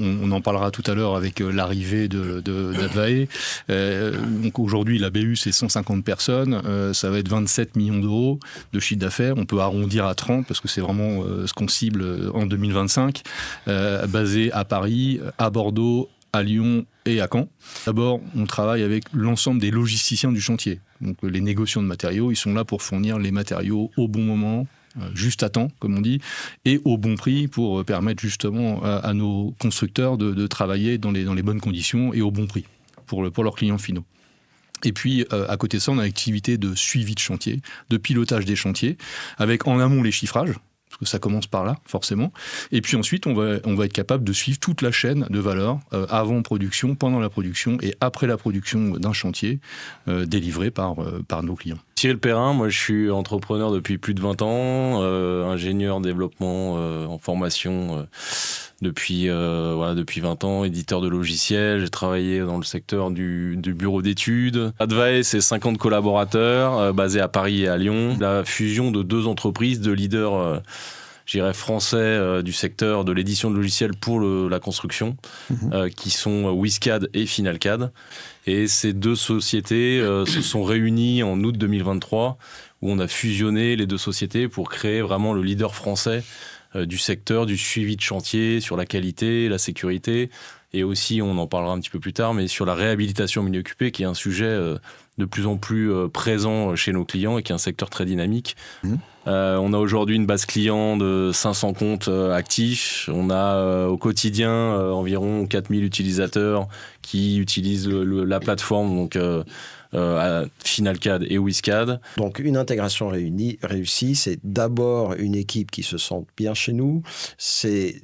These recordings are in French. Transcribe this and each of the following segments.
on en parlera tout à l'heure avec l'arrivée d'Advae. Donc aujourd'hui, la BU, c'est 150 personnes. Ça va être 27 millions d'euros de chiffre d'affaires. On peut arrondir à 30 parce que c'est vraiment ce qu'on cible en 2025. Basé à Paris, à Bordeaux, à Lyon et à Caen. D'abord, on travaille avec l'ensemble des logisticiens du chantier. Donc les négociants de matériaux, ils sont là pour fournir les matériaux au bon moment, juste à temps, comme on dit, et au bon prix pour permettre justement à nos constructeurs de travailler dans les bonnes conditions et au bon prix pour leurs clients finaux. Et puis, à côté de ça, on a une activité de suivi de chantier, de pilotage des chantiers, avec en amont les chiffrages, parce que ça commence par là, forcément. Et puis ensuite, on va être capable de suivre toute la chaîne de valeur, avant production, pendant la production et après la production d'un chantier, délivré par nos clients. Cyril Perrin, moi je suis entrepreneur depuis plus de 20 ans, ingénieur développement en formation depuis 20 ans, éditeur de logiciels. J'ai travaillé dans le secteur du bureau d'études. Advae, c'est 50 collaborateurs basés à Paris et à Lyon. La fusion de deux entreprises, de leaders français du secteur de l'édition de logiciels pour la construction, qui sont WizCAD et FinalCAD. Et ces deux sociétés se sont réunies en août 2023, où on a fusionné les deux sociétés pour créer vraiment le leader français du secteur, du suivi de chantier, sur la qualité, la sécurité, et aussi, on en parlera un petit peu plus tard, mais sur la réhabilitation en milieu occupé, qui est un sujet de plus en plus présent chez nos clients et qui est un secteur très dynamique. On a aujourd'hui une base client de 500 comptes actifs. On a au quotidien environ 4000 utilisateurs qui utilisent la plateforme, donc FinalCAD et WizCAD. Donc une intégration réussie, c'est d'abord une équipe qui se sente bien chez nous, c'est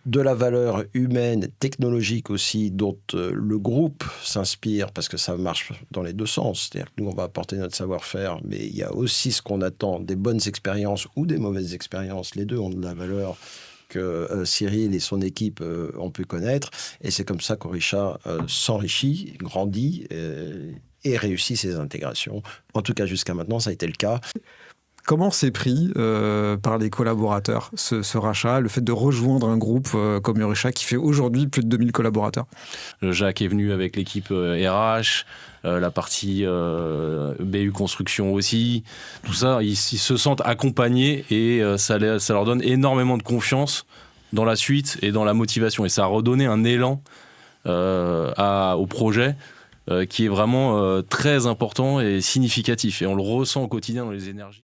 de la valeur humaine, technologique aussi, dont le groupe s'inspire, parce que ça marche dans les deux sens. C'est-à-dire que nous, on va apporter notre savoir-faire, mais il y a aussi ce qu'on attend, des bonnes expériences ou des mauvaises expériences. Les deux ont de la valeur que Cyril et son équipe ont pu connaître. Et c'est comme ça qu'Orisha s'enrichit, grandit et réussit ses intégrations. En tout cas, jusqu'à maintenant, ça a été le cas. Comment s'est pris par les collaborateurs ce rachat, le fait de rejoindre un groupe comme Orisha qui fait aujourd'hui plus de 2000 collaborateurs? Jacques est venu avec l'équipe RH, la partie BU Construction aussi. Tout ça, ils se sentent accompagnés et ça leur donne énormément de confiance dans la suite et dans la motivation. Et ça a redonné un élan au projet qui est vraiment très important et significatif. Et on le ressent au quotidien dans les énergies.